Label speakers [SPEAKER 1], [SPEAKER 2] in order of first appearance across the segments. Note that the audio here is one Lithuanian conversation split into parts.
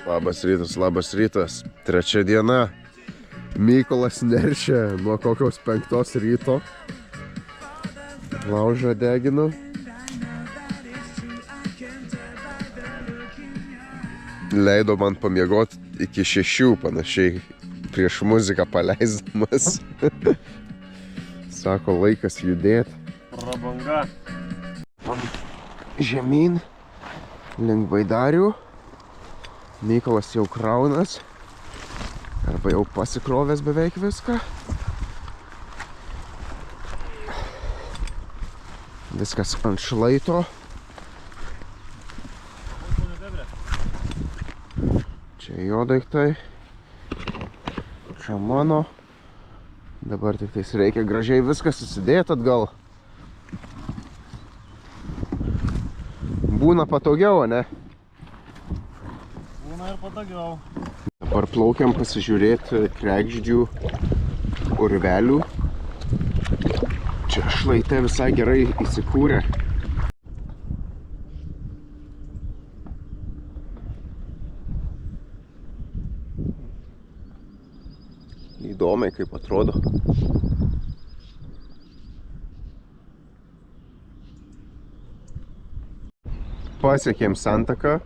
[SPEAKER 1] Labas rytas. Trečia diena. Mykolas neršia nuo kokios 5 ryto. Laužą deginu. Leido man pamiegoti iki 6 panašiai prieš muziką paleisdamas. Sako, laikas judėti.
[SPEAKER 2] Prabanga.
[SPEAKER 1] Žemyn, link Baidarių. Mykolas jau kraunas. Arba jau pasikrovęs beveik viską. Viskas ant šlaito. Čia jo daiktai. Čia mano. Dabar tik tais reikia gražiai viską susidėti atgal. Būna patogiau, ne?
[SPEAKER 2] Būna ir patogiau.
[SPEAKER 1] Dabar plaukiam pasižiūrėti kregždžių urvelių. Čia šlaite visai gerai įsikūrė. Įdomiai kaip atrodo. Pasiekėm Santaką.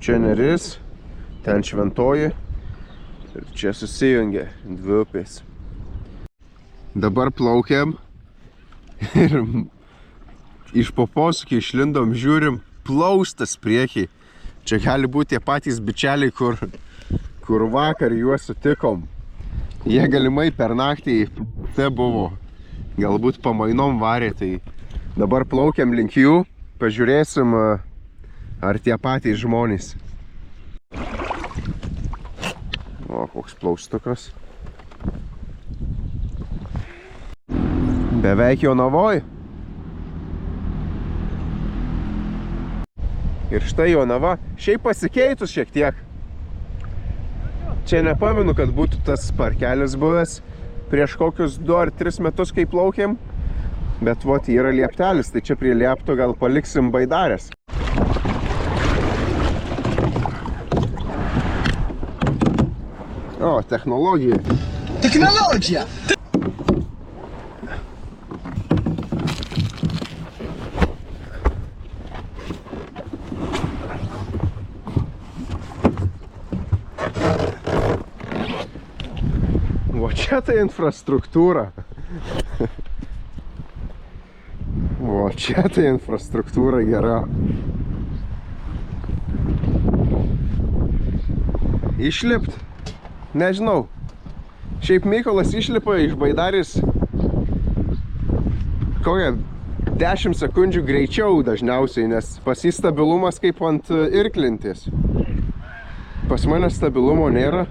[SPEAKER 1] Čia Neris, ten Šventoji ir čia susijungia 2 upės. Dabar plaukiam ir iš po posūkį išlindom, žiūrim, plaustas priekį. Čia gali būti tie patys bičeliai, kur vakar juos sutikom. Jie galimai per naktį te buvo. Galbūt pamainom varė, tai dabar plaukiam link jų, pažiūrėsim, ar tie patys žmonės. O, koks plaustukas. Beveik Jonavoj. Ir štai Jonava. Šiaip pasikeitus šiek tiek. Čia nepamenu, kad būtų tas parkelis buvęs prieš kokius 2 ar 3 metus, kai plaukėm. Bet vot yra lieptelis, tai čia prie liepto gal paliksim baidarės. O, technologija.
[SPEAKER 3] Technologija!
[SPEAKER 1] O čia tai infrastruktūra. O čia tai infrastruktūra gera. Išlipt? Nežinau. Šiaip Mykolas išlipa iš Baidarės kokią 10 sekundžių greičiau dažniausiai, nes pas jį stabilumas kaip ant irklintės. Pas mane stabilumo nėra.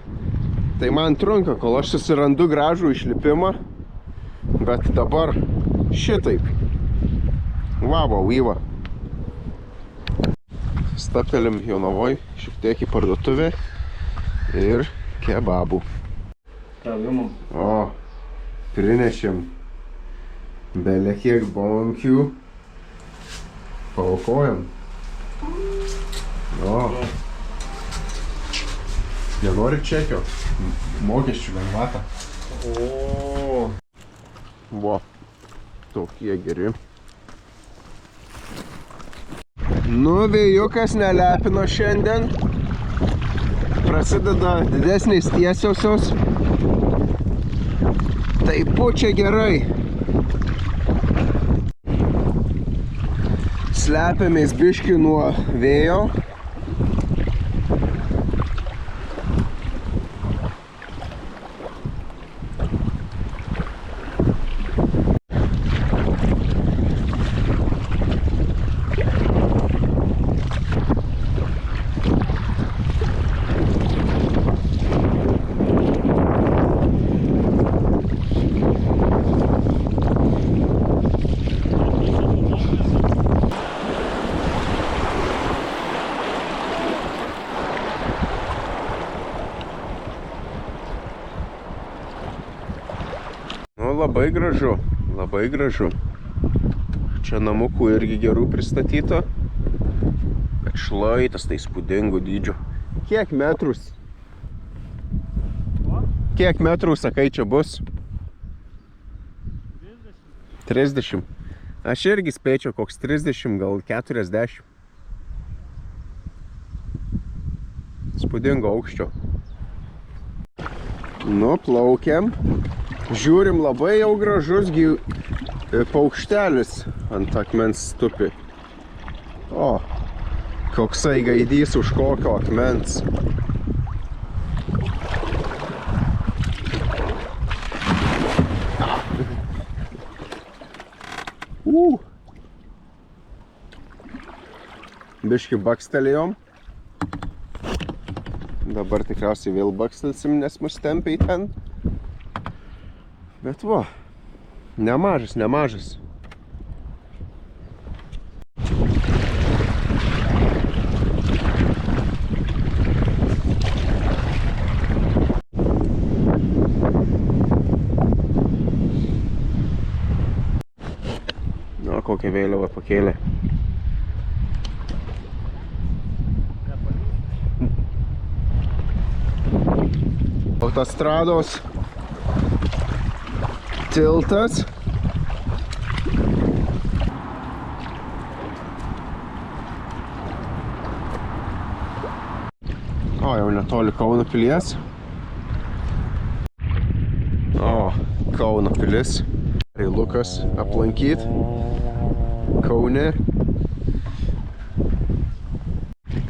[SPEAKER 1] Tai man trunka, kol aš susirandu gražų išlipimą, bet dabar šitaip. Vavo, vyva. Stabtelim Jonavoj, šiek tiek į parduotuvę ir kebabų. O, prinešėm belė kiek bonkių. Paaukojam. O. Nenori čekio? Mokesčių lengvatą. O. Vo. Tokie geri. Nu, vėjukas nelepino šiandien. Prasideda didesnės tiesiosios. Tai pučia gerai. Slepiamės biškį nuo vėjo. Labai gražu, labai gražu. Čia namukų irgi gerų pristatyta, bet šlaitas tai įspūdingo dydžio. Kiek metrus?
[SPEAKER 2] O?
[SPEAKER 1] Kiek metrų, sakai, čia bus?
[SPEAKER 2] 30.
[SPEAKER 1] 30. Aš irgi spėčiau, koks 30, gal 40. Spūdingo aukščio. Nu, plaukiam. Žiūrim, labai jau gražus paukštelis ant akmens stupi. O, koksai gaidys už kokio akmens. Biški bakstelėjom. Dabar tikriausiai vėl bakstelsim, nes mus tempia į ten. Bet va, nemažas. Na, kokią vėliavą pakėlė. Autostrados tiltas. O, jau netoli Kauno pilies. O, Kauno pilis. Lukas aplankyt. Kaune.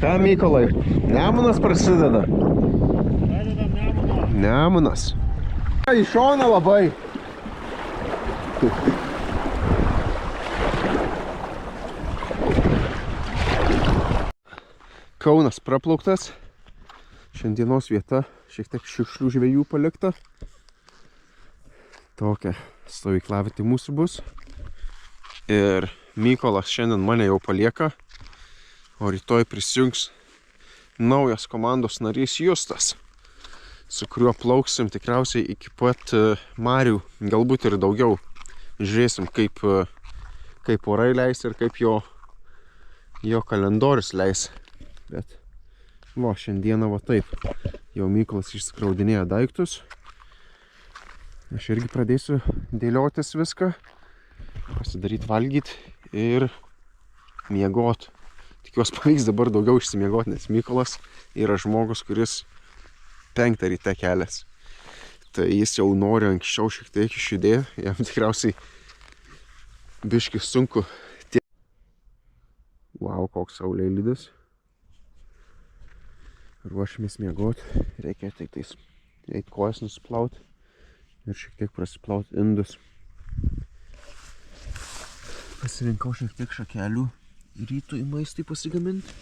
[SPEAKER 1] Ką, Mykolai? Nemunas prasideda.
[SPEAKER 2] Pradedam Nemuno.
[SPEAKER 1] Nemunas. Į šoną labai. Kaunas praplauktas. Šiandienos vieta šiek tiek šiukšlių žvejų palikta. Tokia stovyklavietė mūsų bus. Ir Mykolas šiandien mane jau palieka. O rytoj prisijungs naujas komandos narys Justas, su kuriuo plauksim tikriausiai iki pat marių, galbūt ir daugiau. Žiūrėsim, kaip orai leis ir kaip jo kalendorius leis. Bet va, šiandieną va taip. Jau Mykolas išsikraudinėja daiktus. Aš irgi pradėsiu dėliotis viską, pasidaryti valgyti ir miegot. Tikiuosi pavyks dabar daugiau išsimiegoti, nes Mykolas yra žmogus, kuris 5 ryte kelias. Tai jis jau nori anksčiau šiek tiek išjudėti, jam tikriausiai biški sunku. Wow, koks saulėlydis. Ruošimės miegoti, reikia tik tais eiti kojas nusiplauti ir šiek tiek prasiplauti indus. Pasirinkau šiek tiek šakelių rytui maistui pasigaminti,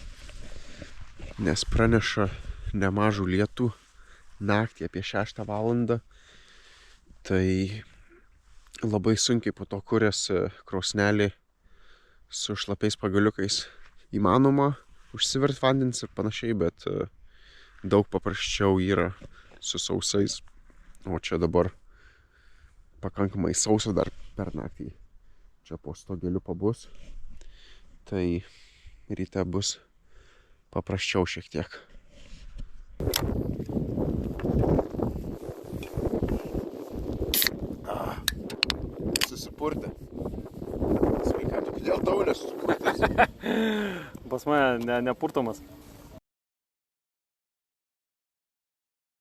[SPEAKER 1] nes praneša nemažų lietų naktį apie 6 valandą. Tai labai sunkiai po to kuriasi krosnelį su šlapiais pagaliukais. Įmanoma užsiverti vandens ir panašiai, bet daug paprasčiau yra su sausais. O čia dabar pakankamai sausa dar per naktį. Čia po stogeliu pabus. Tai ryte bus paprasčiau šiek tiek. Susipurtė. Sveika, tu kodėl tau nesusipurtęs?
[SPEAKER 2] Pas mane nepurtomas.